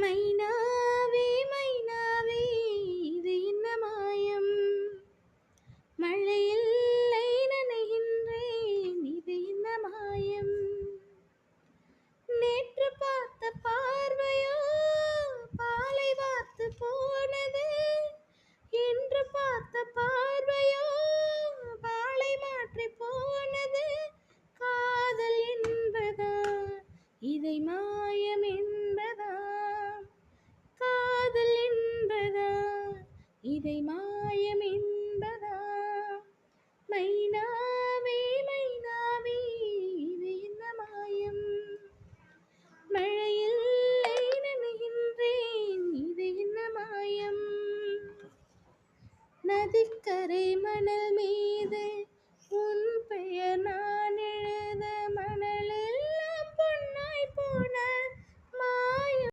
மைனாவே மைனாவே இது என்ன மாயம், மழையில்லை நனைகின்றேன் இது என்ன மாயம், நேற்று பார்த்த பார்வையோ பாலை வார்த்து போனது, இன்று பார்த்த பார்வையோ பாலை மாற்றி போனது, காதல் என்பதா இதை மாயம் என்பதா, காதல் என்பதா இதை